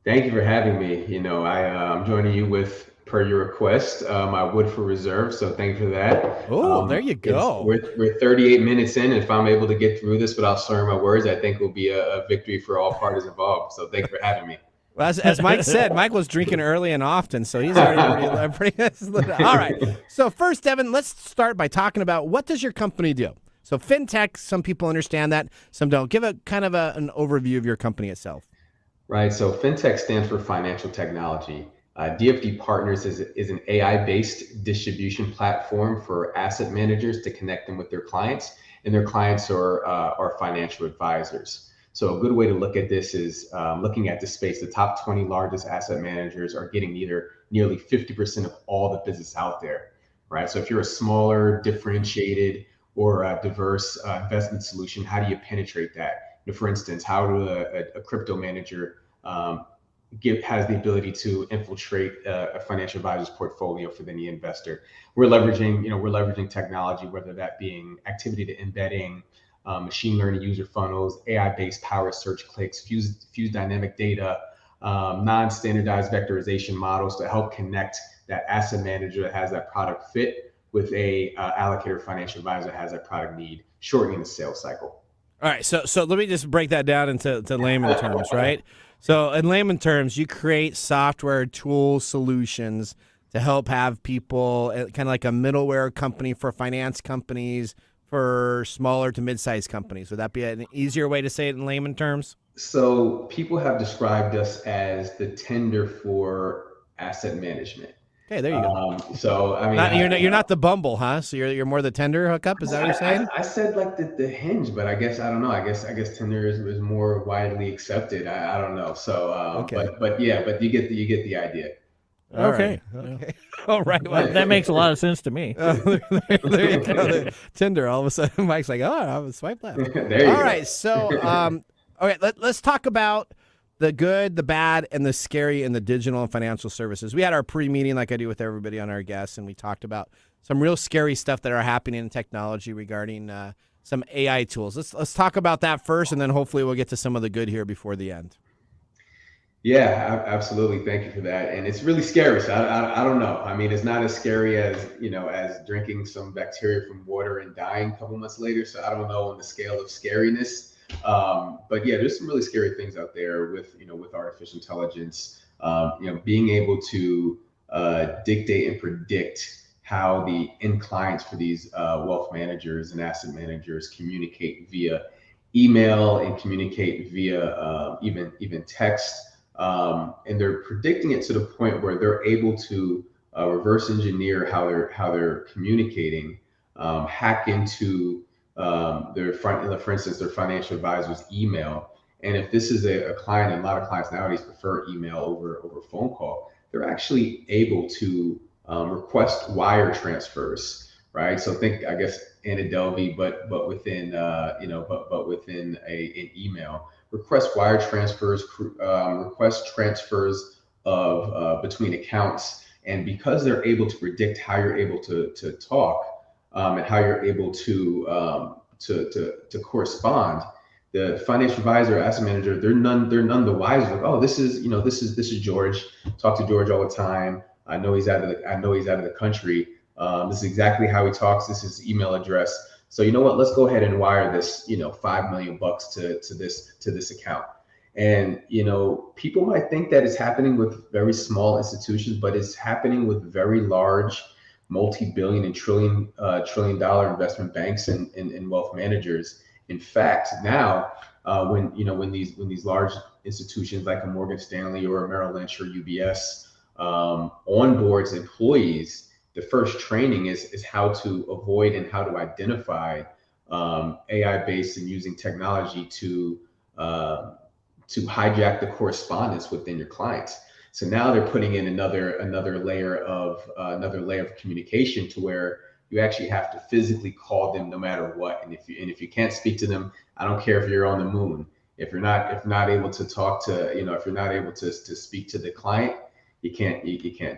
Thank you for having me. You know, I'm joining you with, per your request, my Wood for Reserve. So thank you for that. Oh, there you go. We're 38 minutes in. If I'm able to get through this without slurring my words, I think it will be a victory for all parties involved. So thank you for having me. Well, as Mike said, Mike was drinking early and often, so he's already pretty all right. So first, Devon, let's start by talking about what does your company do? So fintech, some people understand that, some don't. Give a kind of an overview of your company itself. Right. So fintech stands for financial technology. DFD Partners is an AI-based distribution platform for asset managers to connect them with their clients, and their clients are financial advisors. So a good way to look at this is looking at the space. The top 20 largest asset managers are getting nearly 50% of all the business out there, right? So if you're a smaller, differentiated, or a diverse investment solution, how do you penetrate that? For instance, how do a crypto manager has the ability to infiltrate a financial advisor's portfolio for the investor? We're leveraging technology, whether that being activity to embedding, machine learning user funnels, AI-based power search clicks, fuse dynamic data, non-standardized vectorization models to help connect that asset manager that has that product fit with a allocator financial advisor that has that product need, shortening the sales cycle. All right, so let me just break that down into layman terms, right? So in layman terms, you create software tool solutions to help have people, kind of like a middleware company for finance companies, for smaller to mid-sized companies. Would that be an easier way to say it in layman terms? So people have described us as the Tinder for asset management. Okay, there you go. So I mean, you're not the Bumble, huh? So you're more the Tinder hookup. Is that what you're saying? I said like the Hinge, but I guess I don't know. I guess Tinder is more widely accepted. I don't know. So Okay. but you get the idea. Okay. All right. Well, That makes a lot of sense to me. there you go. Tinder. All of a sudden, Mike's like, "Oh, I was swipe left." There you go. All right. So, all right. Let's talk about the good, the bad, and the scary in the digital and financial services. We had our pre-meeting, like I do with everybody on our guests, and we talked about some real scary stuff that are happening in technology regarding some AI tools. Let's talk about that first, and then hopefully we'll get to some of the good here before the end. Yeah, absolutely. Thank you for that. And it's really scary. So I don't know. I mean, it's not as scary as, as drinking some bacteria from water and dying a couple months later. So I don't know on the scale of scariness. But yeah, there's some really scary things out there with artificial intelligence, being able to dictate and predict how the end clients for these wealth managers and asset managers communicate via email and communicate via even text. And they're predicting it to the point where they're able to reverse engineer how they're communicating, hack into for instance, their financial advisor's email. And if this is a client, and a lot of clients nowadays prefer email over phone call, they're actually able to request wire transfers, right? So think, I guess, Anna Delvey, but within within an email. Request wire transfers, request transfers of between accounts, and because they're able to predict how you're able to talk and how you're able to correspond, the financial advisor, asset manager, they're none the wiser. Like, oh, this is George. Talk to George all the time. I know he's out of the country. This is exactly how he talks. This is his email address. So you know what? Let's go ahead and wire this, $5 million to this account. And people might think that it's happening with very small institutions, but it's happening with very large, multi-billion and trillion dollar investment banks and wealth managers. In fact, now when these large institutions like a Morgan Stanley or a Merrill Lynch or UBS onboards employees, the first training is how to avoid and how to identify AI-based and using technology to hijack the correspondence within your clients. So now they're putting in another layer of communication to where you actually have to physically call them no matter what. And if you can't speak to them, I don't care if you're on the moon. If you're not able to talk to, if you're not able to speak to the client, you can't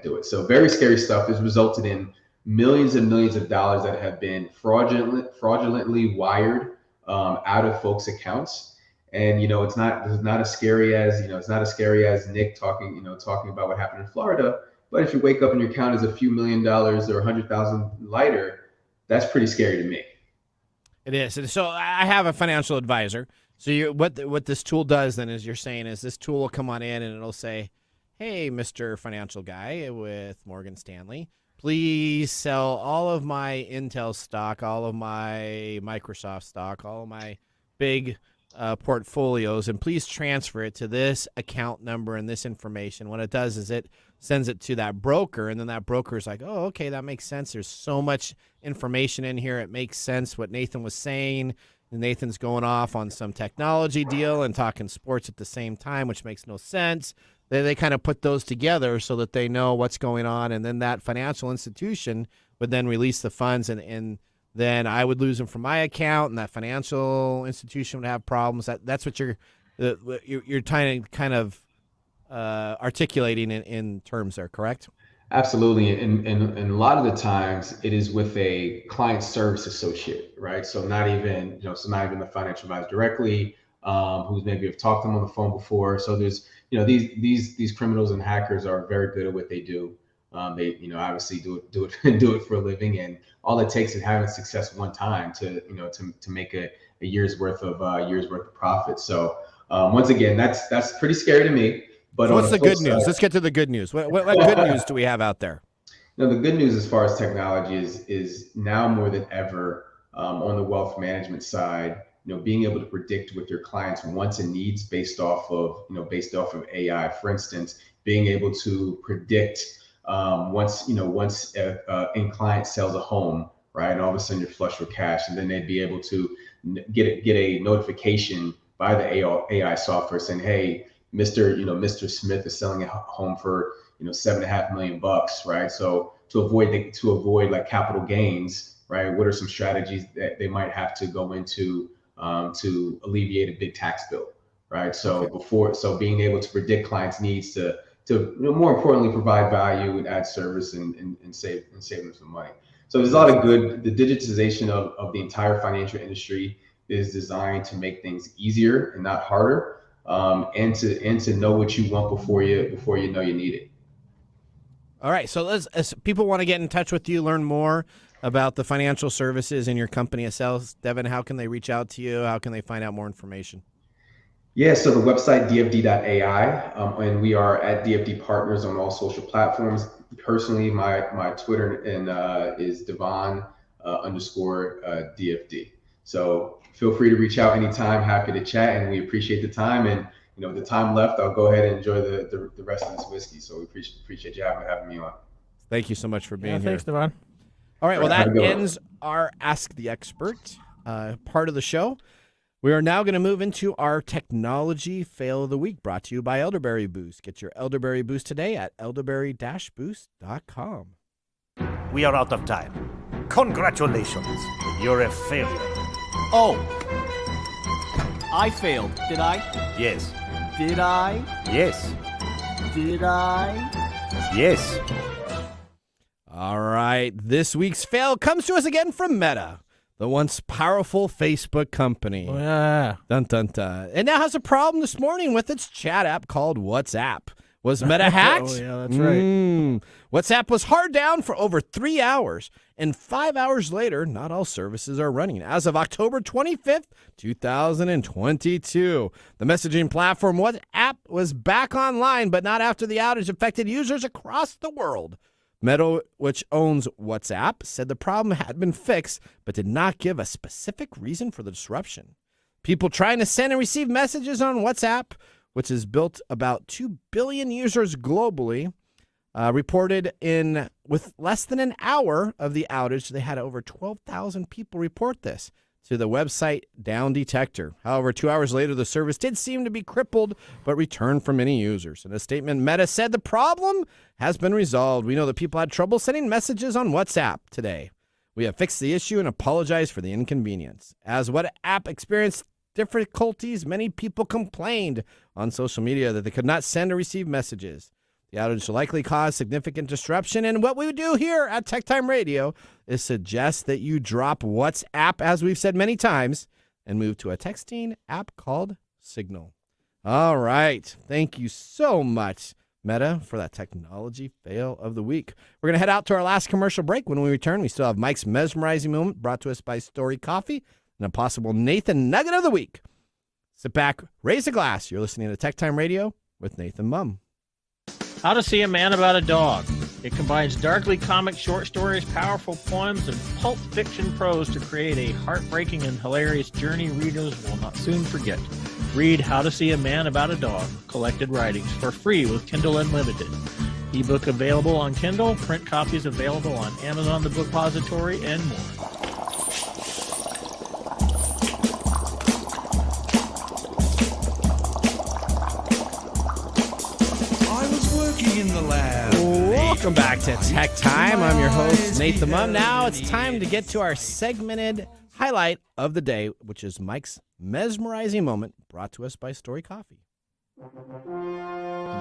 do it. So very scary stuff has resulted in millions and millions of dollars that have been fraudulently wired out of folks' accounts. And it's not as scary as Nick talking about what happened in Florida. But if you wake up and your account is a few $1 million or 100,000 lighter, that's pretty scary to me. It is. And so I have a financial advisor. So what this tool does then is you're saying is this tool will come on in and it'll say, hey, Mr. Financial Guy with Morgan Stanley, please sell all of my Intel stock, all of my Microsoft stock, all of my big portfolios, and please transfer it to this account number and this information. What it does is it sends it to that broker, and then that broker is like, oh, okay, that makes sense. There's so much information in here. It makes sense what Nathan was saying. Nathan's going off on some technology deal and talking sports at the same time, which makes no sense. They kind of put those together so that they know what's going on, and then that financial institution would then release the funds, and then I would lose them from my account, and that financial institution would have problems. That's what you're trying to kind of articulating in terms there, correct? Absolutely, and a lot of the times it is with a client service associate, right? So not even the financial advisor directly, who's maybe have talked to them on the phone before. So there's these criminals and hackers are very good at what they do. They obviously do it for a living, and all it takes is having success one time to make a year's worth of profit. So once again, that's pretty scary to me. But so what's the good news? Let's get to the good news. What good news do we have out there? The good news as far as technology is now more than ever on the wealth management side. Being able to predict what your clients' wants and needs based off of AI. For instance, being able to predict once a client sells a home, right, and all of a sudden you're flush with cash, and then they'd be able to get a notification by the AI software saying, hey, Mr. Smith is selling a home for $7.5 million, right? So to avoid like capital gains, right? What are some strategies that they might have to go into to alleviate a big tax bill, right? So being able to predict clients' needs to more importantly provide value and add service and save them some money. So there's a lot of good. The digitization of the entire financial industry is designed to make things easier and not harder. And to know what you want before you know you need it. All right. So as people want to get in touch with you, learn more about the financial services in your company itself, Devon, how can they reach out to you? How can they find out more information? Yeah, so the website dfd.ai, and we are at DFD Partners on all social platforms. Personally, my Twitter is Devon _ DFD. So feel free to reach out anytime. Happy to chat, and we appreciate the time. And the time left, I'll go ahead and enjoy the rest of this whiskey. So we appreciate you having me on. Thank you so much for being here. Thanks, Devon. All right, well, that ends our Ask the Expert part of the show. We are now going to move into our technology fail of the week, brought to you by Elderberry Boost. Get your Elderberry Boost today at elderberry-boost.com. We are out of time. Congratulations, you're a failure. Oh, I failed, did I? Yes. Did I? Yes. Did I? Yes. All right, this week's fail comes to us again from Meta, the once powerful Facebook company. Oh, yeah. Dun, dun, dun. It now has a problem this morning with its chat app called WhatsApp. Was Meta hacked? Oh, yeah, that's right. WhatsApp was hard down for over 3 hours, and 5 hours later, not all services are running. As of October 25th, 2022, the messaging platform WhatsApp was back online, but not after the outage affected users across the world. Meta, which owns WhatsApp, said the problem had been fixed, but did not give a specific reason for the disruption. People trying to send and receive messages on WhatsApp, which has built about 2 billion users globally, reported with less than an hour of the outage, they had over 12,000 people report this to the website Down Detector. However, 2 hours later, the service did seem to be crippled, but returned for many users. In a statement, Meta said the problem has been resolved. We know that people had trouble sending messages on WhatsApp today. We have fixed the issue and apologize for the inconvenience. As WhatsApp experienced difficulties, many people complained on social media that they could not send or receive messages. The outage likely caused significant disruption, and what we would do here at TechTime Radio is suggest that you drop WhatsApp, as we've said many times, and move to a texting app called Signal. All right. Thank you so much, Meta, for that technology fail of the week. We're going to head out to our last commercial break. When we return, we still have Mike's Mesmerizing Moment, brought to us by Story Coffee, and a possible Nathan Nugget of the week. Sit back, raise a glass. You're listening to TechTime Radio with Nathan Mumm. How to See a Man About a Dog. It combines darkly comic short stories, powerful poems, and pulp fiction prose to create a heartbreaking and hilarious journey readers will not soon forget. Read How to See a Man About a Dog, collected writings, for free with Kindle Unlimited. Ebook available on Kindle, print copies available on Amazon The Bookpository, and more. Welcome back to Tech Time. I'm your host, Nathan Mumm. Now it's time to get to our segmented highlight of the day, which is Mike's Mesmerizing Moment, brought to us by Story Coffee.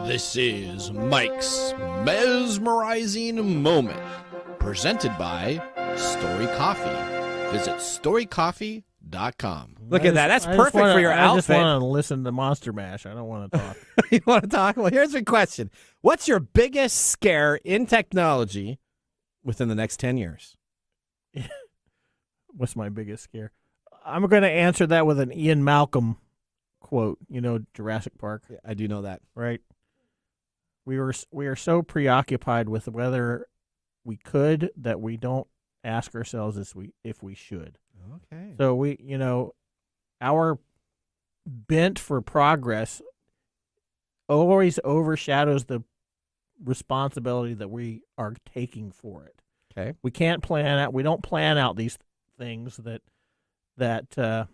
This is Mike's Mesmerizing Moment, presented by Story Coffee. Visit storycoffee.com. Look at that. That's perfect for your outfit. I just want to listen to Monster Mash. I don't want to talk. You want to talk? Well, here's the question. What's your biggest scare in technology within the next 10 years? What's my biggest scare? I'm going to answer that with an Ian Malcolm quote. You know, Jurassic Park. Yeah, I do know that. Right. We are so preoccupied with whether we could that we don't ask ourselves if we should. Okay. So our bent for progress always overshadows the responsibility that we are taking for it. Okay. We can't plan out. We don't plan out these things that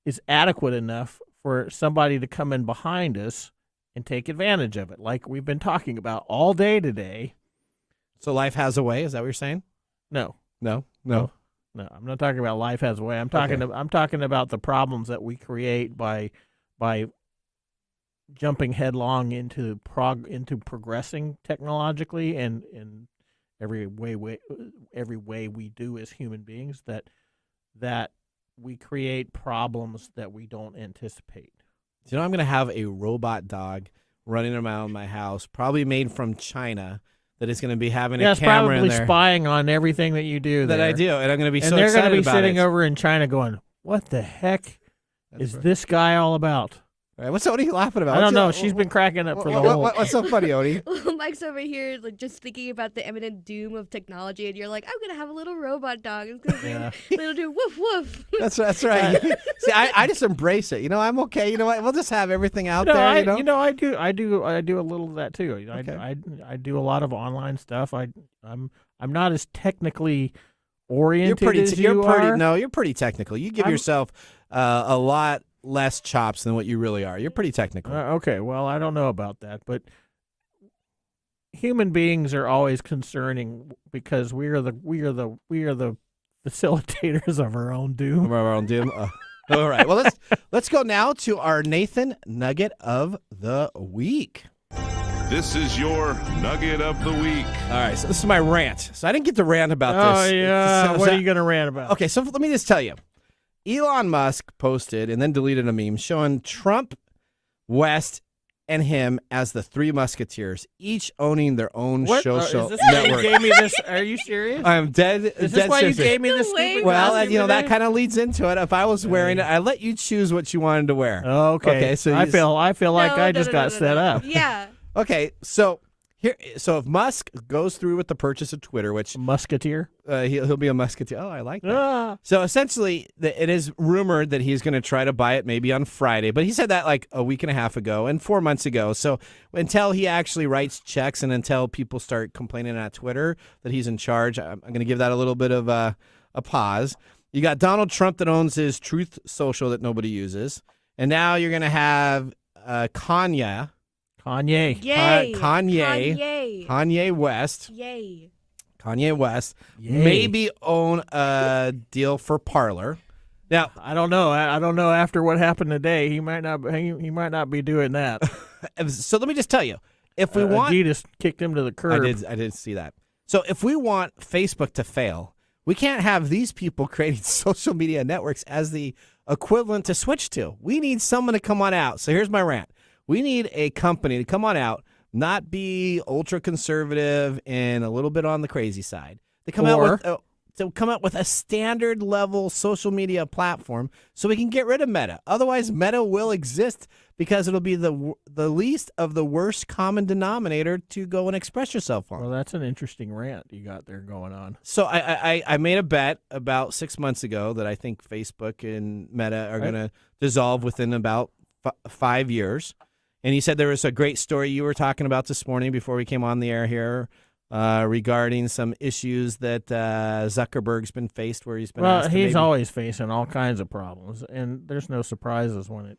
is adequate enough for somebody to come in behind us and take advantage of it, like we've been talking about all day today. So life has a way. Is that what you're saying? No. No. I'm not talking about life has a way. I'm talking about the problems that we create by jumping headlong into progressing technologically and in every way we do as human beings, that we create problems that we don't anticipate. You know, I'm going to have a robot dog running around my house, probably made from China, that is going to be having a camera in there. Probably spying on everything that you do. That I do, and I'm going to be so excited about it. And they're going to be sitting over in China going, what the heck is this guy all about? Right, what are you laughing about? I don't know. She's been cracking up for the whole... What's so funny, Odie? Well, Mike's over here like just thinking about the imminent doom of technology, and you're like, I'm going to have a little robot dog. It's going to it'll do woof woof. That's right. See, I just embrace it. I'm okay. You know what? We'll just have everything out there. I do a little of that too. Okay. I do a lot of online stuff. I'm not as technically oriented as you are. No, you're pretty technical. You give yourself a lot less chops than what you really are. You're pretty technical. Okay, well, I don't know about that, but human beings are always concerning because we are the facilitators of our own doom. All right. Well, let's go now to our Nathan Nugget of the Week. This is your Nugget of the Week. All right, so this is my rant. So I didn't get to rant about this. Oh, yeah. What are you going to rant about? Okay, so let me just tell you. Elon Musk posted and then deleted a meme showing Trump, West, and him as the three musketeers, each owning their own social network. You gave me this? Are you serious? I'm dead. Is this why serious. You gave me this stupid Well, costume that kind of leads into it. If I was wearing it, I let you choose what you wanted to wear. Okay. So I feel like I just got set up. Yeah. Okay, so if Musk goes through with the purchase of Twitter, which musketeer, he'll be a musketeer. Oh, I like that. So essentially, it is rumored that he's going to try to buy it maybe on Friday, but he said that like a week and a half ago and 4 months ago. So until he actually writes checks and until people start complaining on Twitter that he's in charge, I'm going to give that a little bit of a pause. You got Donald Trump that owns his Truth Social that nobody uses, and now you're going to have Kanye. Yay. Kanye West. Yay. Kanye West maybe own a deal for Parler. Now I don't know. I don't know. After what happened today, he might not be doing that. So let me just tell you, if we want, Adidas kicked him to the curb. I did see that. So if we want Facebook to fail, we can't have these people creating social media networks as the equivalent to switch to. We need someone to come on out. So here's my rant. We need a company to come on out, not be ultra conservative and a little bit on the crazy side. To come out with a standard level social media platform so we can get rid of Meta. Otherwise, Meta will exist because it'll be the least of the worst common denominator to go and express yourself on. Well, that's an interesting rant you got there going on. So I made a bet about 6 months ago that I think Facebook and Meta are going to dissolve within about 5 years. And he said there was a great story you were talking about this morning before we came on the air here regarding some issues that Zuckerberg's been faced where he's been asked to he's always facing all kinds of problems, and there's no surprises when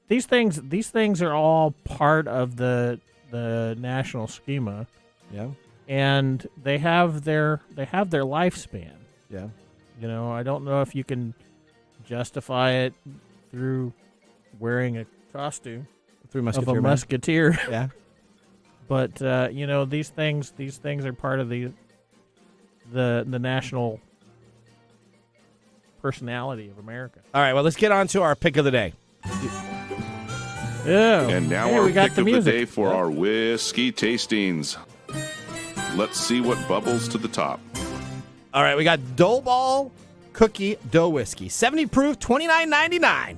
these things are all part of the the national schema, Yeah. and they have their lifespan. Yeah. You know, I don't know if you can justify it through wearing a costume Through of a musketeer. Yeah. But you know, these things are part of the national personality of America. All right, well, let's get on to our pick of the day. Yeah. And now Hey, our we got pick the of the music. day for our whiskey tastings. Let's see what bubbles to the top. All right, we got Dough Ball Cookie Dough Whiskey. 70 proof, $29.99.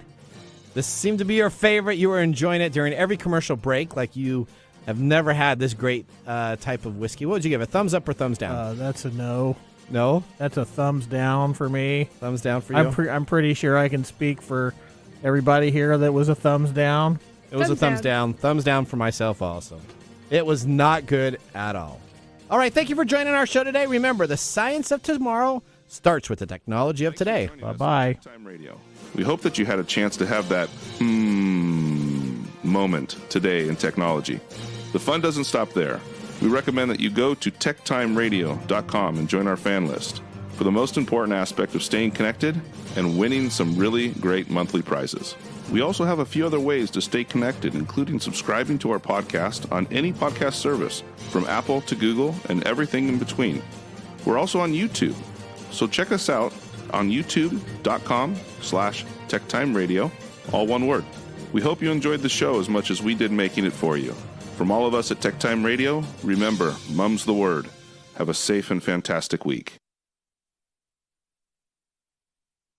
This seemed to be your favorite. You were enjoying it during every commercial break like you have never had this great type of whiskey. What would you give, a thumbs up or thumbs down? That's a no. No? That's a thumbs down for me. Thumbs down for you? I'm pretty sure I can speak for everybody here that was a thumbs down. It was a thumbs down. Thumbs down for myself also. It was not good at all. All right, thank you for joining our show today. Remember, the science of tomorrow starts with the technology of today. Bye-bye. TechTime Radio. We hope that you had a chance to have that moment today in technology. The fun doesn't stop there. We recommend that you go to techtimeradio.com and join our fan list for the most important aspect of staying connected and winning some really great monthly prizes. We also have a few other ways to stay connected, including subscribing to our podcast on any podcast service, from Apple to Google and everything in between. We're also on YouTube, so check us out on youtube.com/techtimeradio, all one word. We hope you enjoyed the show as much as we did making it for you. From all of us at TechTime Radio, remember, mum's the word. Have a safe and fantastic week.